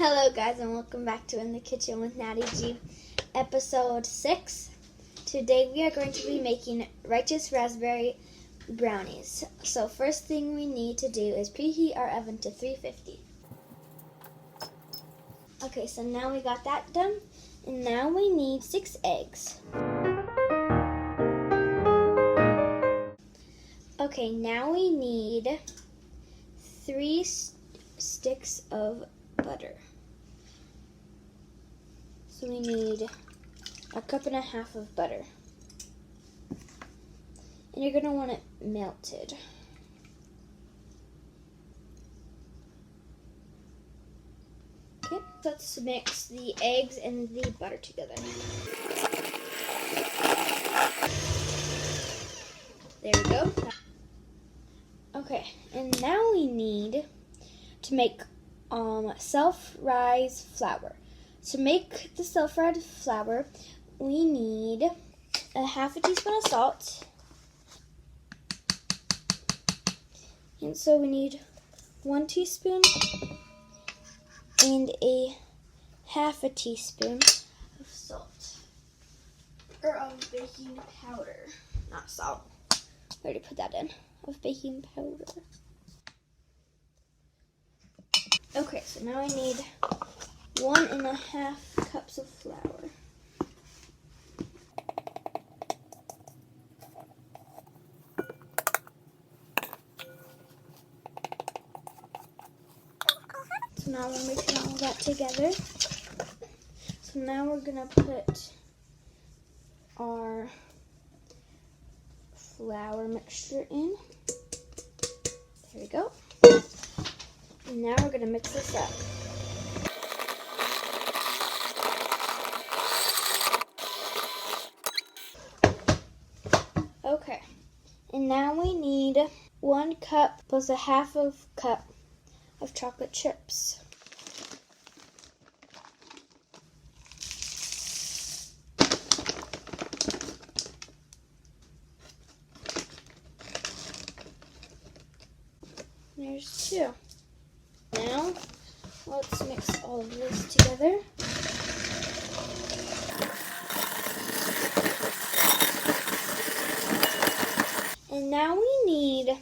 Hello guys, and welcome back to In the Kitchen with Natty G, episode 6. Today we are going to be making righteous raspberry brownies. So first thing we need to do is preheat our oven to 350. Okay, so now we got that done, and now we need 6 eggs. Okay, now we need 3 sticks of butter. So we need 1.5 cups of butter. And you're going to want it melted. Okay, let's mix the eggs and the butter together. There we go. Okay, and now we need to make self-rise flour. To make the self-rise flour, we need 1/2 teaspoon of salt. And so we need 1 teaspoon and 1/2 teaspoon of salt. Or of baking powder, not salt. I already put that in, of baking powder. Okay, so now I need 1.5 cups of flour. So now we're mixing all that together. So now we're gonna put our flour mixture in. There we go. And now we're gonna mix this up. Okay, and now we need 1 cup plus 1/2 cup of chocolate chips. There's 2. Now, let's mix all of this together. And now we need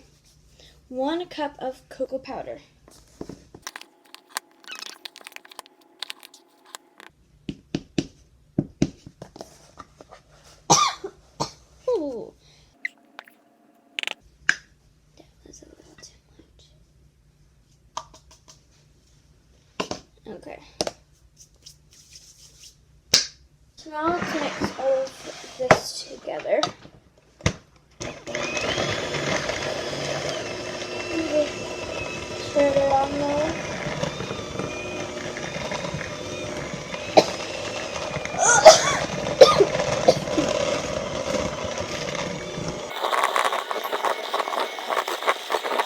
1 cup of cocoa powder. Ooh. That was a little too much. Okay. So now let's mix all of this together. Spread it on there.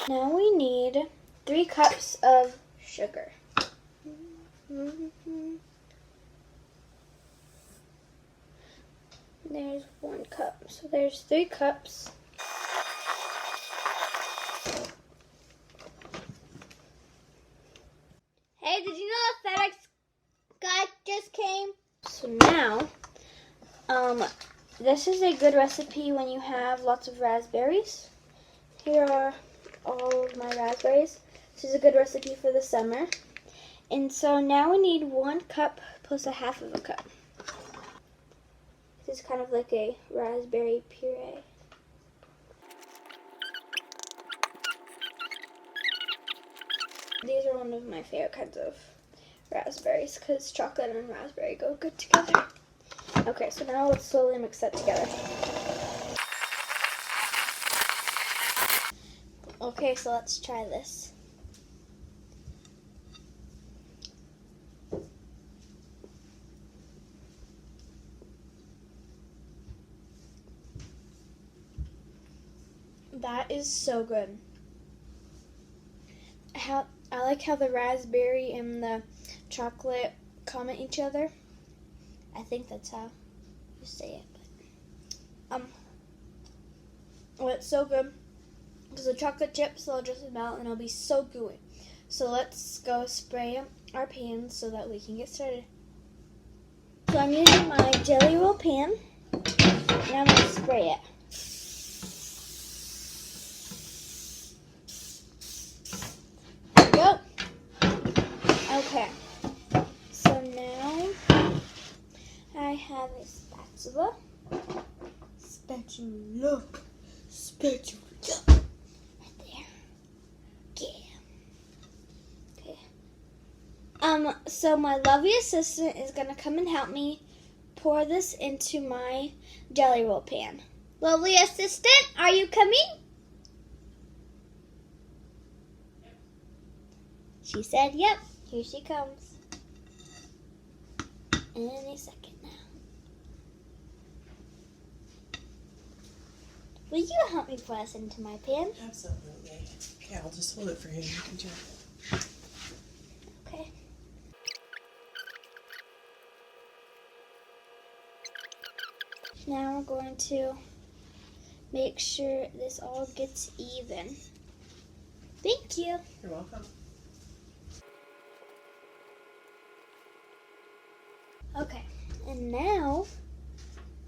Now we need 3 cups of sugar. There's 1 cup, so there's 3 cups. Hey, did you know a FedEx guy just came? So now, this is a good recipe when you have lots of raspberries. Here are all of my raspberries. This is a good recipe for the summer. And so now we need 1 cup plus 1/2 cup. This is kind of like a raspberry puree. These are one of my favorite kinds of raspberries because chocolate and raspberry go good together. Okay, so now let's slowly mix that together. Okay, so let's try this. That is so good. I like how the raspberry and the chocolate comment each other. I think that's how you say it. But, oh, it's so good. Because the chocolate chips will just melt and it'll be so gooey. So let's go spray them our pan so that we can get started. So I'm using my jelly roll pan, and I'm going to spray it. There we go. Okay. So now I have a spatula. Spatula. Right there. Yeah. Okay. So my lovely assistant is gonna come and help me pour this into my jelly roll pan. Lovely assistant, are you coming? She said, yep. Here she comes. Any second now. Will you help me pour this into my pan? Absolutely. Okay, I'll just hold it for you. You can do it. Okay. Now we're going to make sure this all gets even. Thank you. You're welcome. Okay, and now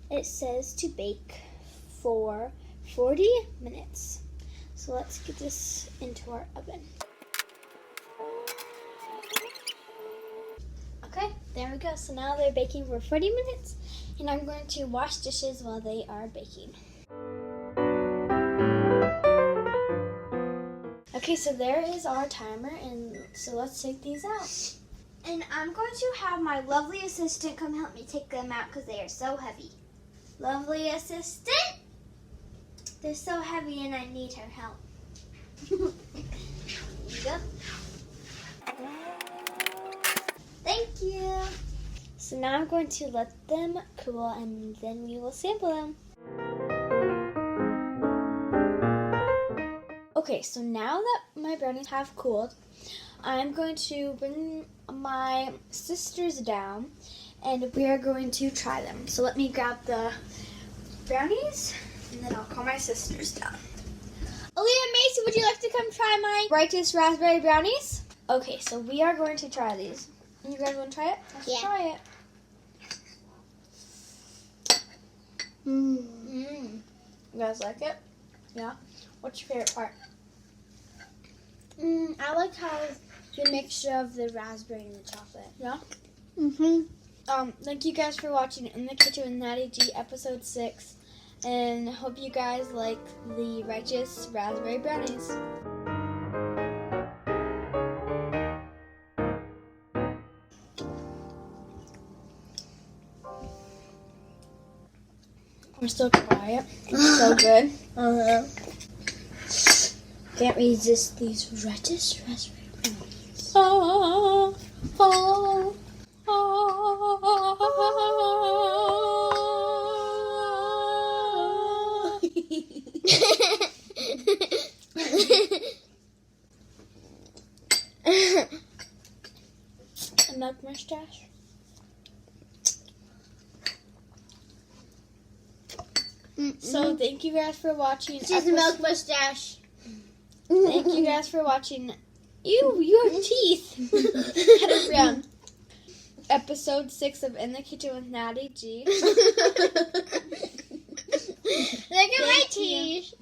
it says to bake for 40 minutes. So let's get this into our oven. Okay, there we go. So now they're baking for 40 minutes, and I'm going to wash dishes while they are baking. Okay, so there is our timer, and so let's take these out. And I'm going to have my lovely assistant come help me take them out because they are so heavy. Lovely assistant? They're so heavy and I need her help. Here you go. Thank you. So now I'm going to let them cool and then we will sample them. Okay, so now that my brownies have cooled, I'm going to bring my sisters down and we are going to try them. So let me grab the brownies and then I'll call my sisters down. Aaliyah and Macy, would you like to come try my brightest raspberry brownies? Okay, so we are going to try these. You guys want to try it? Let's try it. You guys like it? Yeah? What's your favorite part? I like how the mixture of the raspberry and the chocolate. Yeah? Mm-hmm. Thank you guys for watching In the Kitchen with Natty G, episode 6. And hope you guys like the righteous raspberry brownies. We're still quiet. It's so good. Can't resist these righteous raspberry brownies. Oh, oh, A milk mustache. So thank you guys for watching. She's a milk mustache. Thank you guys for watching. Ew, your teeth. Head of brown. Episode 6 of In the Kitchen with Natty G. Look at my teeth.